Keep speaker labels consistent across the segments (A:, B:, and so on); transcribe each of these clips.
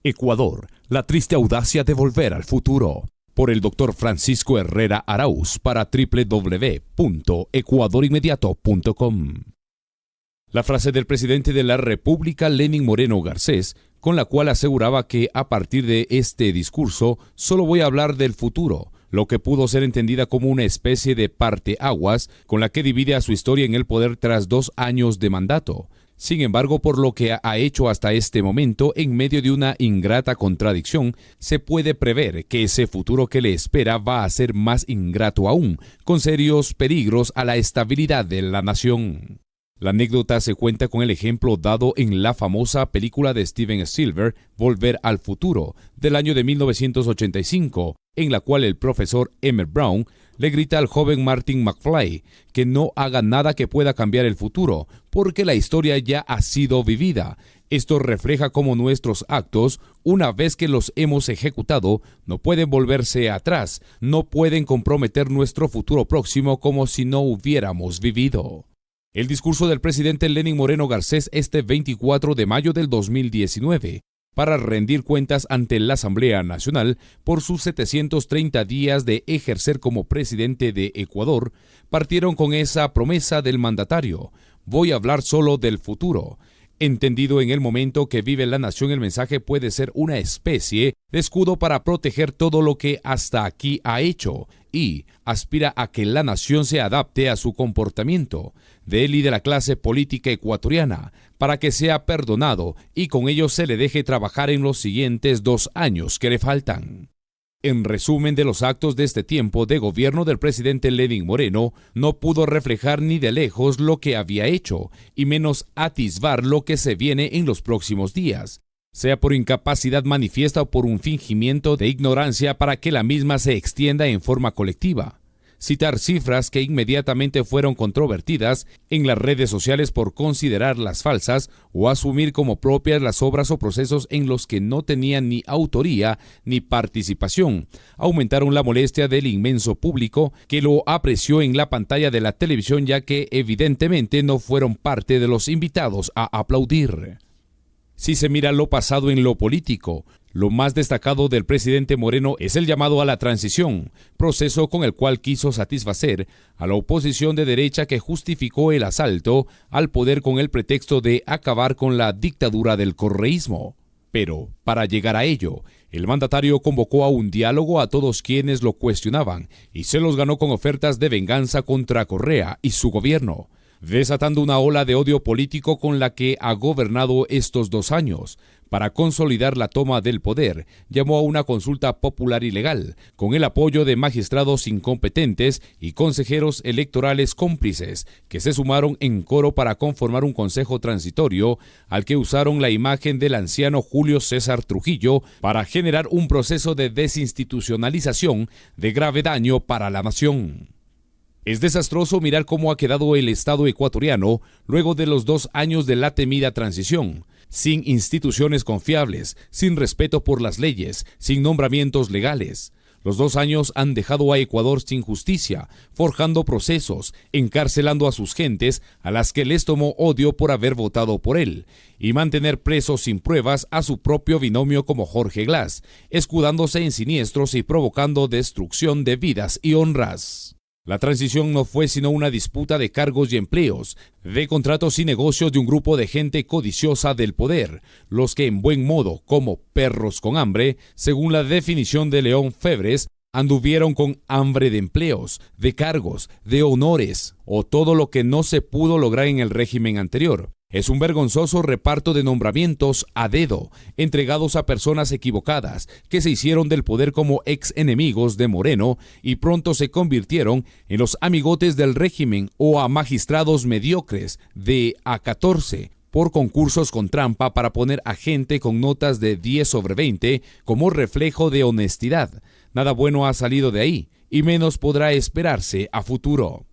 A: Ecuador, la triste audacia de volver al futuro. Por el Dr. Francisco Herrera Arauz para www.ecuadorinmediato.com. La frase del presidente de la República, Lenín Moreno Garcés, con la cual aseguraba que a partir de este discurso solo voy a hablar del futuro, lo que pudo ser entendida como una especie de parteaguas con la que divide a su historia en el poder tras 2 años de mandato. Sin embargo, por lo que ha hecho hasta este momento, en medio de una ingrata contradicción, se puede prever que ese futuro que le espera va a ser más ingrato aún, con serios peligros a la estabilidad de la nación. La anécdota se cuenta con el ejemplo dado en la famosa película de Steven Spielberg, Volver al Futuro, del año de 1985, en la cual el profesor Emmett Brown le grita al joven Martin McFly que no haga nada que pueda cambiar el futuro, porque la historia ya ha sido vivida. Esto refleja cómo nuestros actos, una vez que los hemos ejecutado, no pueden volverse atrás, no pueden comprometer nuestro futuro próximo como si no hubiéramos vivido. El discurso del presidente Lenín Moreno Garcés este 24 de mayo del 2019, para rendir cuentas ante la Asamblea Nacional por sus 730 días de ejercer como presidente de Ecuador, partieron con esa promesa del mandatario: voy a hablar solo del futuro. Entendido en el momento que vive la nación, el mensaje puede ser una especie de escudo para proteger todo lo que hasta aquí ha hecho y aspira a que la nación se adapte a su comportamiento, de él y de la clase política ecuatoriana, para que sea perdonado y con ello se le deje trabajar en los siguientes 2 años que le faltan. En resumen de los actos de este tiempo de gobierno del presidente Lenín Moreno, no pudo reflejar ni de lejos lo que había hecho, y menos atisbar lo que se viene en los próximos días, sea por incapacidad manifiesta o por un fingimiento de ignorancia para que la misma se extienda en forma colectiva. Citar cifras que inmediatamente fueron controvertidas en las redes sociales por considerarlas falsas o asumir como propias las obras o procesos en los que no tenían ni autoría ni participación, aumentaron la molestia del inmenso público que lo apreció en la pantalla de la televisión, ya que evidentemente no fueron parte de los invitados a aplaudir. Si se mira lo pasado en lo político, lo más destacado del presidente Moreno es el llamado a la transición, proceso con el cual quiso satisfacer a la oposición de derecha que justificó el asalto al poder con el pretexto de acabar con la dictadura del correísmo. Pero, para llegar a ello, el mandatario convocó a un diálogo a todos quienes lo cuestionaban y se los ganó con ofertas de venganza contra Correa y su gobierno, desatando una ola de odio político con la que ha gobernado estos 2 años. Para consolidar la toma del poder, llamó a una consulta popular ilegal, con el apoyo de magistrados incompetentes y consejeros electorales cómplices, que se sumaron en coro para conformar un consejo transitorio, al que usaron la imagen del anciano Julio César Trujillo para generar un proceso de desinstitucionalización de grave daño para la nación. Es desastroso mirar cómo ha quedado el Estado ecuatoriano luego de los 2 años de la temida transición, sin instituciones confiables, sin respeto por las leyes, sin nombramientos legales. Los 2 años han dejado a Ecuador sin justicia, forjando procesos, encarcelando a sus gentes a las que les tomó odio por haber votado por él, y mantener presos sin pruebas a su propio binomio como Jorge Glass, escudándose en siniestros y provocando destrucción de vidas y honras. La transición no fue sino una disputa de cargos y empleos, de contratos y negocios de un grupo de gente codiciosa del poder, los que en buen modo, como perros con hambre, según la definición de León Febres, anduvieron con hambre de empleos, de cargos, de honores, o todo lo que no se pudo lograr en el régimen anterior. Es un vergonzoso reparto de nombramientos a dedo, entregados a personas equivocadas, que se hicieron del poder como ex enemigos de Moreno y pronto se convirtieron en los amigotes del régimen, o a magistrados mediocres de A14, por concursos con trampa para poner a gente con notas de 10 sobre 20 como reflejo de honestidad. Nada bueno ha salido de ahí, y menos podrá esperarse a futuro.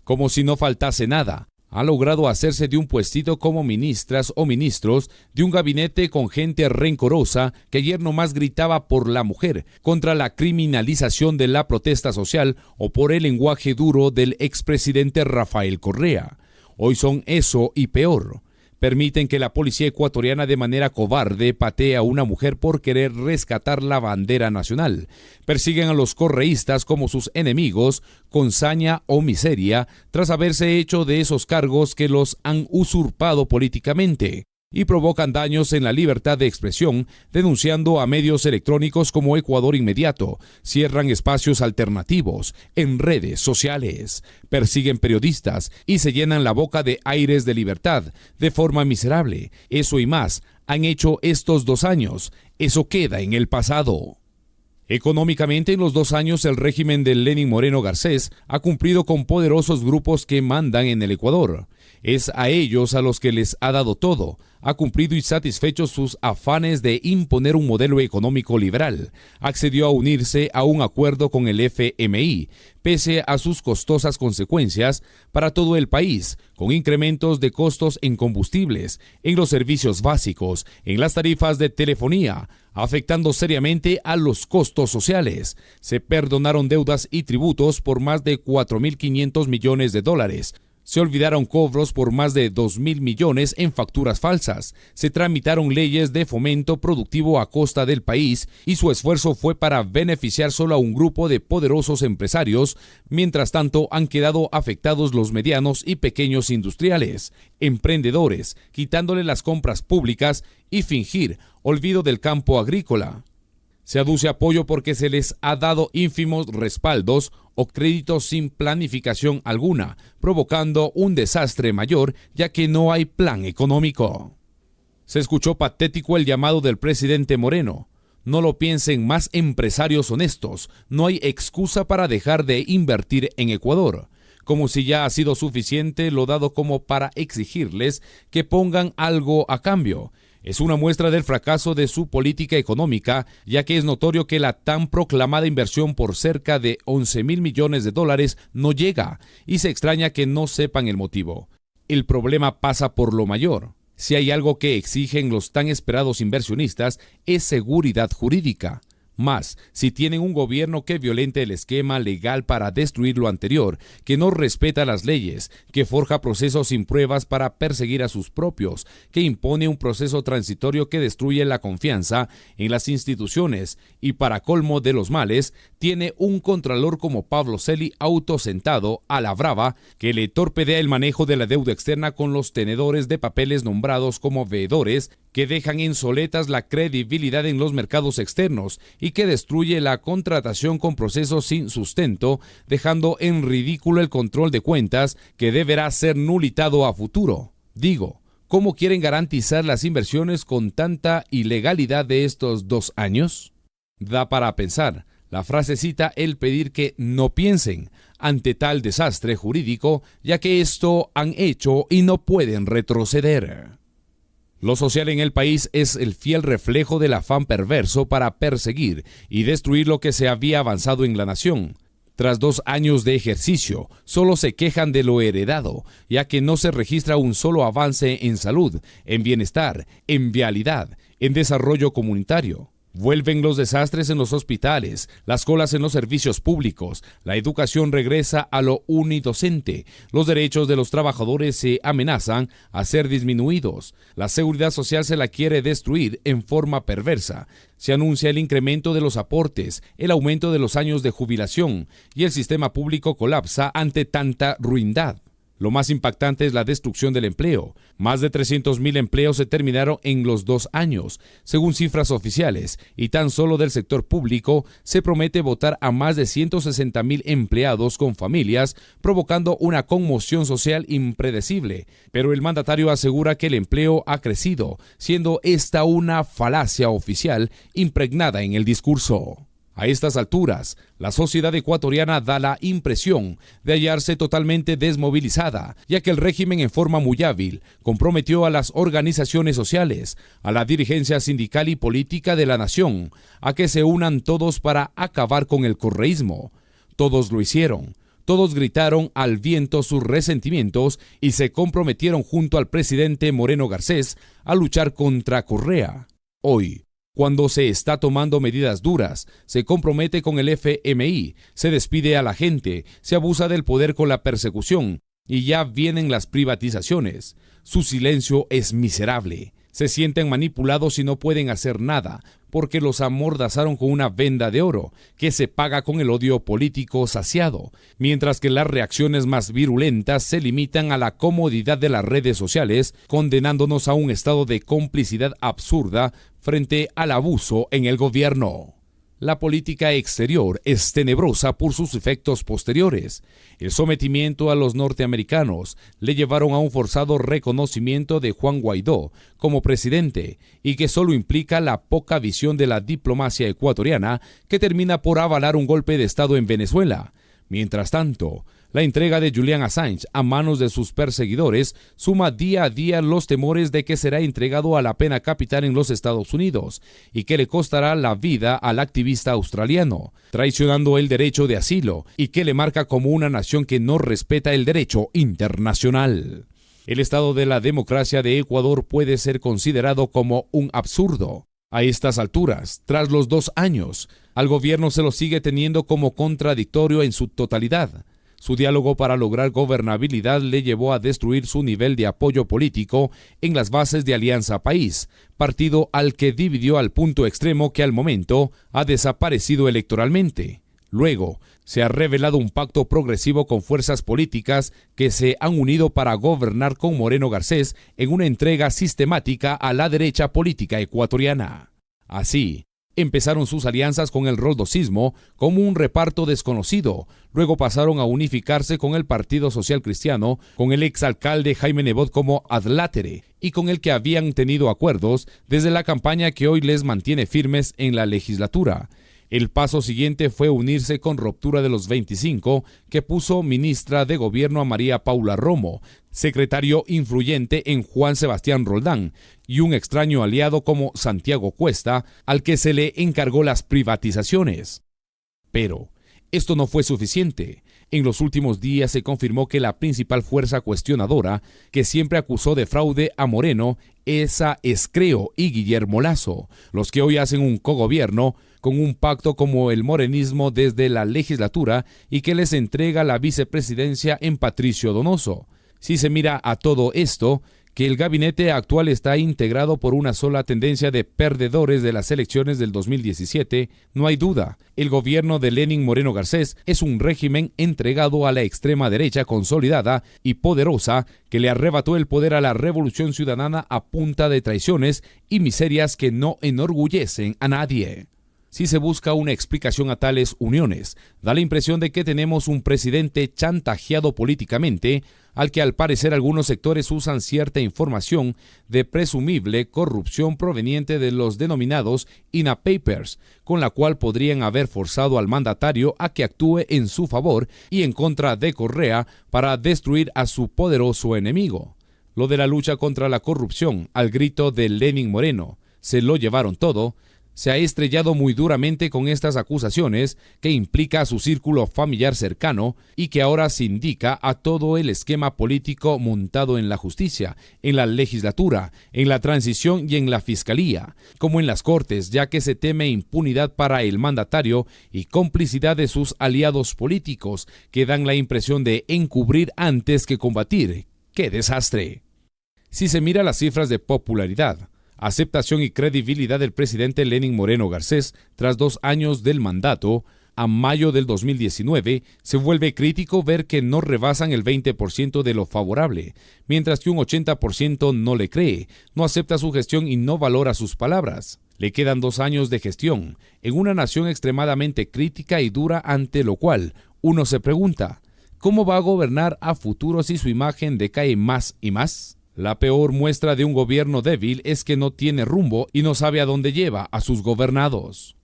A: Como si no faltase nada, ha logrado hacerse de un puestito como ministras o ministros de un gabinete con gente rencorosa que ayer nomás gritaba por la mujer, contra la criminalización de la protesta social o por el lenguaje duro del expresidente Rafael Correa. Hoy son eso y peor. permiten que la policía ecuatoriana de manera cobarde patee a una mujer por querer rescatar la bandera nacional. Persiguen a los correístas como sus enemigos con saña o miseria tras haberse hecho de esos cargos que los han usurpado políticamente, y provocan daños en la libertad de expresión, denunciando a medios electrónicos como Ecuador Inmediato, cierran espacios alternativos en redes sociales, persiguen periodistas y se llenan la boca de aires de libertad de forma miserable. Eso y más han hecho estos 2 años. Eso queda en el pasado. Económicamente, en los 2 años, el régimen de Lenín Moreno Garcés ha cumplido con poderosos grupos que mandan en el Ecuador. Es a ellos a los que les ha dado todo. Ha cumplido y satisfecho sus afanes de imponer un modelo económico liberal. Accedió a unirse a un acuerdo con el FMI, pese a sus costosas consecuencias para todo el país, con incrementos de costos en combustibles, en los servicios básicos, en las tarifas de telefonía, afectando seriamente a los costos sociales. Se perdonaron deudas y tributos por más de 4.500 millones de dólares. Se olvidaron cobros por más de 2.000 millones en facturas falsas. Se tramitaron leyes de fomento productivo a costa del país y su esfuerzo fue para beneficiar solo a un grupo de poderosos empresarios. Mientras tanto, han quedado afectados los medianos y pequeños industriales, emprendedores, quitándole las compras públicas y fingir olvido del campo agrícola. Se aduce apoyo porque se les ha dado ínfimos respaldos o créditos sin planificación alguna, provocando un desastre mayor ya que no hay plan económico. Se escuchó patético el llamado del presidente Moreno. No lo piensen más empresarios honestos, no hay excusa para dejar de invertir en Ecuador. Como si ya ha sido suficiente lo dado como para exigirles que pongan algo a cambio. Es una muestra del fracaso de su política económica, ya que es notorio que la tan proclamada inversión por cerca de 11.000 millones de dólares no llega, y se extraña que no sepan el motivo. El problema pasa por lo mayor. Si hay algo que exigen los tan esperados inversionistas, es seguridad jurídica. Más, si tienen un gobierno que violente el esquema legal para destruir lo anterior, que no respeta las leyes, que forja procesos sin pruebas para perseguir a sus propios, que impone un proceso transitorio que destruye la confianza en las instituciones y, para colmo de los males, tiene un contralor como Pablo Celi autosentado a la brava, que le torpedea el manejo de la deuda externa con los tenedores de papeles nombrados como veedores, que dejan insoletas la credibilidad en los mercados externos y que destruye la contratación con procesos sin sustento, dejando en ridículo el control de cuentas que deberá ser nulitado a futuro. Digo, ¿cómo quieren garantizar las inversiones con tanta ilegalidad de estos 2 años? Da para pensar. La frase cita el pedir que no piensen ante tal desastre jurídico, ya que esto han hecho y no pueden retroceder. Lo social en el país es el fiel reflejo del afán perverso para perseguir y destruir lo que se había avanzado en la nación. Tras 2 años de ejercicio, solo se quejan de lo heredado, ya que no se registra un solo avance en salud, en bienestar, en vialidad, en desarrollo comunitario. Vuelven los desastres en los hospitales, las colas en los servicios públicos, la educación regresa a lo unidocente, los derechos de los trabajadores se amenazan a ser disminuidos, la seguridad social se la quiere destruir en forma perversa, se anuncia el incremento de los aportes, el aumento de los años de jubilación y el sistema público colapsa ante tanta ruindad. Lo más impactante es la destrucción del empleo. Más de 300.000 empleos se terminaron en los 2 años, según cifras oficiales, y tan solo del sector público se promete votar a más de 160.000 empleados con familias, provocando una conmoción social impredecible. Pero el mandatario asegura que el empleo ha crecido, siendo esta una falacia oficial impregnada en el discurso. A estas alturas, la sociedad ecuatoriana da la impresión de hallarse totalmente desmovilizada, ya que el régimen en forma muy hábil comprometió a las organizaciones sociales, a la dirigencia sindical y política de la nación, a que se unan todos para acabar con el correísmo. Todos lo hicieron. Todos gritaron al viento sus resentimientos y se comprometieron junto al presidente Moreno Garcés a luchar contra Correa. Hoy, cuando se está tomando medidas duras, se compromete con el FMI, se despide a la gente, se abusa del poder con la persecución y ya vienen las privatizaciones. Su silencio es miserable. Se sienten manipulados y no pueden hacer nada, porque los amordazaron con una venda de oro, que se paga con el odio político saciado, mientras que las reacciones más virulentas se limitan a la comodidad de las redes sociales, condenándonos a un estado de complicidad absurda frente al abuso en el gobierno. La política exterior es tenebrosa por sus efectos posteriores. El sometimiento a los norteamericanos le llevaron a un forzado reconocimiento de Juan Guaidó como presidente y que solo implica la poca visión de la diplomacia ecuatoriana que termina por avalar un golpe de Estado en Venezuela. Mientras tanto, la entrega de Julian Assange a manos de sus perseguidores suma día a día los temores de que será entregado a la pena capital en los Estados Unidos y que le costará la vida al activista australiano, traicionando el derecho de asilo y que le marca como una nación que no respeta el derecho internacional. El estado de la democracia de Ecuador puede ser considerado como un absurdo. A estas alturas, tras los 2 años, al gobierno se lo sigue teniendo como contradictorio en su totalidad. Su diálogo para lograr gobernabilidad le llevó a destruir su nivel de apoyo político en las bases de Alianza País, partido al que dividió al punto extremo que al momento ha desaparecido electoralmente. Luego, se ha revelado un pacto progresivo con fuerzas políticas que se han unido para gobernar con Moreno Garcés en una entrega sistemática a la derecha política ecuatoriana. Así, empezaron sus alianzas con el roldosismo como un reparto desconocido, luego pasaron a unificarse con el Partido Social Cristiano, con el exalcalde Jaime Nebot como adlátere y con el que habían tenido acuerdos desde la campaña que hoy les mantiene firmes en la legislatura. El paso siguiente fue unirse con Ruptura de los 25, que puso ministra de Gobierno a María Paula Romo, secretario influyente en Juan Sebastián Roldán, y un extraño aliado como Santiago Cuesta, al que se le encargó las privatizaciones. Pero esto no fue suficiente. En los últimos días se confirmó que la principal fuerza cuestionadora, que siempre acusó de fraude a Moreno, es a Escreo y Guillermo Lasso, los que hoy hacen un cogobierno con un pacto como el morenismo desde la legislatura y que les entrega la vicepresidencia en Patricio Donoso. Si se mira a todo esto, que el gabinete actual está integrado por una sola tendencia de perdedores de las elecciones del 2017, no hay duda. El gobierno de Lenín Moreno Garcés es un régimen entregado a la extrema derecha consolidada y poderosa que le arrebató el poder a la revolución ciudadana a punta de traiciones y miserias que no enorgullecen a nadie. Si se busca una explicación a tales uniones, da la impresión de que tenemos un presidente chantajeado políticamente, al que al parecer algunos sectores usan cierta información de presumible corrupción proveniente de los denominados INA Papers, con la cual podrían haber forzado al mandatario a que actúe en su favor y en contra de Correa para destruir a su poderoso enemigo. Lo de la lucha contra la corrupción, al grito de Lenín Moreno, se lo llevaron todo, se ha estrellado muy duramente con estas acusaciones que implica a su círculo familiar cercano y que ahora se indica a todo el esquema político montado en la justicia, en la legislatura, en la transición y en la fiscalía, como en las cortes, ya que se teme impunidad para el mandatario y complicidad de sus aliados políticos que dan la impresión de encubrir antes que combatir. ¡Qué desastre! Si se mira las cifras de popularidad, aceptación y credibilidad del presidente Lenín Moreno Garcés tras 2 años del mandato, a mayo del 2019, se vuelve crítico ver que no rebasan el 20% de lo favorable, mientras que un 80% no le cree, no acepta su gestión y no valora sus palabras. Le quedan 2 años de gestión, en una nación extremadamente crítica y dura, ante lo cual uno se pregunta, ¿cómo va a gobernar a futuro si su imagen decae más y más? La peor muestra de un gobierno débil es que no tiene rumbo y no sabe a dónde lleva a sus gobernados.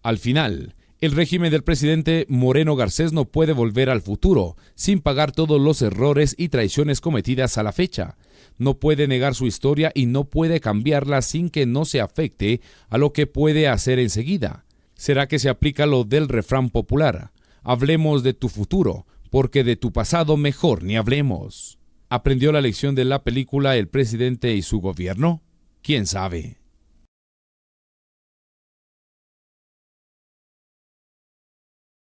A: Al final, el régimen del presidente Moreno Garcés no puede volver al futuro sin pagar todos los errores y traiciones cometidas a la fecha. No puede negar su historia y no puede cambiarla sin que no se afecte a lo que puede hacer enseguida. ¿Será que se aplica lo del refrán popular? Hablemos de tu futuro, porque de tu pasado mejor ni hablemos. ¿Aprendió la lección de la película El presidente y su gobierno? ¿Quién sabe?